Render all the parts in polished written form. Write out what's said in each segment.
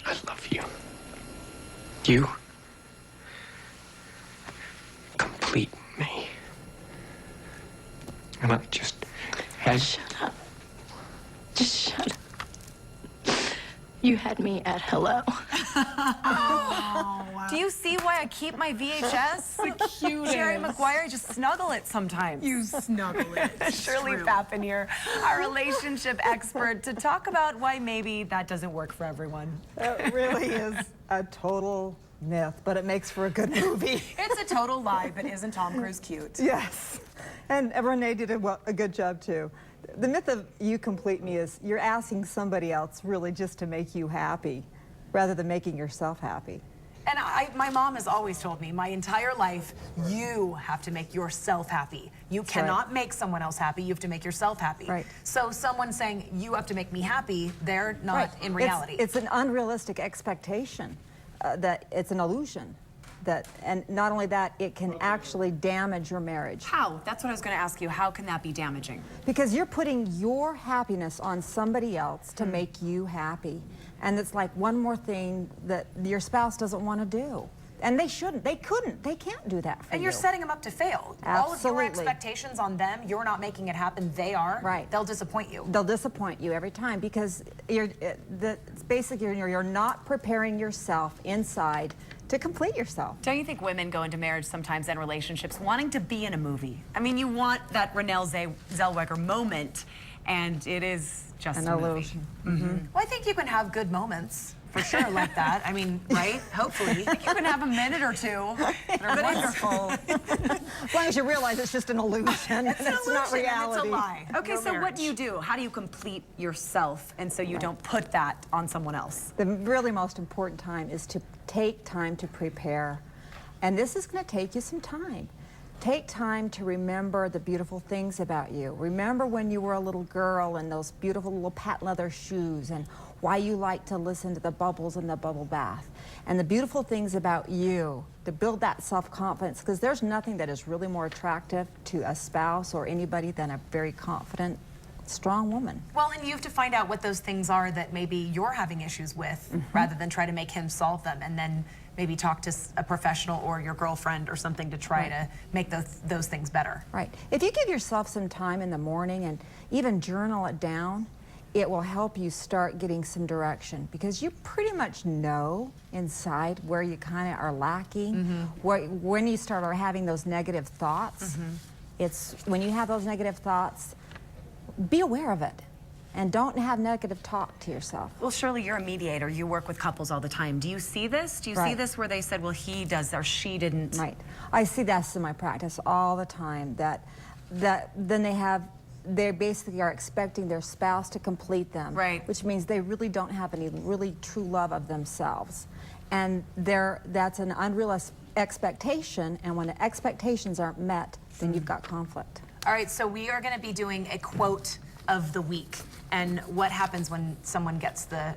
I love you. You complete me. And I just had... Shut up. Just shut up. You had me at hello. Oh, wow. Do you see why I keep my VHS? The cutest. Jerry Maguire, I just snuggle it sometimes. You snuggle it. Shirley Pappin here, our relationship expert, to talk about why maybe that doesn't work for everyone. It really is a total myth, but it makes for a good movie. It's a total lie, but isn't Tom Cruise cute? Yes, and Renee did a good job too. The myth of you complete me is you're asking somebody else really just to make you happy rather than making yourself happy. And my mom has always told me my entire life, you have to make yourself happy. You cannot make someone else happy. You have to make yourself happy. Right. So someone saying you have to make me happy, they're not in reality. It's an unrealistic expectation. That it's an illusion. And not only that, it can actually damage your marriage. How? That's what I was going to ask you. How can that be damaging? Because you're putting your happiness on somebody else to make you happy. And it's like one more thing that your spouse doesn't want to do. And they shouldn't. They couldn't. They can't do that for you. And you're setting them up to fail. Absolutely. All of your expectations on them, you're not making it happen. They are. Right. They'll disappoint you. They'll disappoint you every time because it's basically you're not preparing yourself inside to complete yourself. Don't you think women go into marriage sometimes and relationships wanting to be in a movie? I mean, you want that Renelle Zellweger moment, and it is just an a illusion. movie. Well, I think you can have good moments. For sure, like that. I mean, right? Hopefully. You can have a minute or two that are wonderful. As long as you realize it's just an illusion. It's an illusion, not reality. It's a lie. Okay, No so what marriage. do you do? How do you complete yourself and so you don't put that on someone else? The really most important time is to take time to prepare. And this is going to take you some time. Take time to remember the beautiful things about you. Remember when you were a little girl and those beautiful little patent leather shoes and why you like to listen to the bubbles in the bubble bath. And the beautiful things about you, to build that self-confidence, because there's nothing that is really more attractive to a spouse or anybody than a very confident, strong woman. Well, and you have to find out what those things are that maybe you're having issues with rather than try to make him solve them, and then maybe talk to a professional or your girlfriend or something to try to make those things better. Right. If you give yourself some time in the morning and even journal it down, it will help you start getting some direction because you pretty much know inside where you kind of are lacking, when you start having those negative thoughts. It's when you have those negative thoughts, be aware of it and don't have negative talk to yourself. Well, Shirley, you're a mediator. You work with couples all the time. Do you see this? Do you see this where they said, well, he does or she didn't? Right. I see this in my practice all the time, that then they basically are expecting their spouse to complete them. Right. Which means they really don't have any really true love of themselves. And that's an unrealistic expectation, and when the expectations aren't met, then you've got conflict. All right, so we are going to be doing a quote of the week and what happens when someone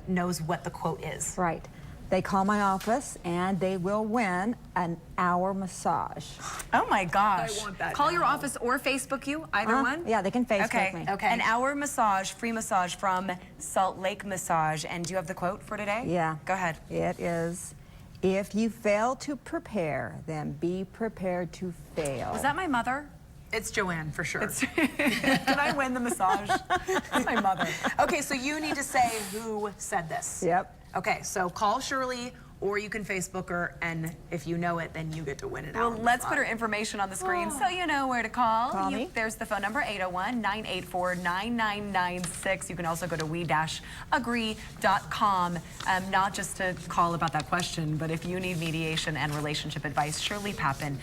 knows what the quote is. Right. They call my office and they will win an hour massage. Oh my gosh. I want that Call now. your office or Facebook you, either one? Yeah, they can Facebook me. Okay. An hour massage, free massage from Salt Lake Massage. And do you have the quote for today? Yeah. Go ahead. It is, if you fail to prepare, then be prepared to fail. Was that my mother? It's Joanne, for sure. Did I win the massage? That's my mother. Okay, so you need to say who said this. Yep. Okay, so call Shirley, or you can Facebook her, and if you know it, then you get to win it. Well, let's put her information on the screen so you know where to call. Call me. There's the phone number, 801-984-9996. You can also go to we-agree.com, not just to call about that question, but if you need mediation and relationship advice, Shirley Pappin.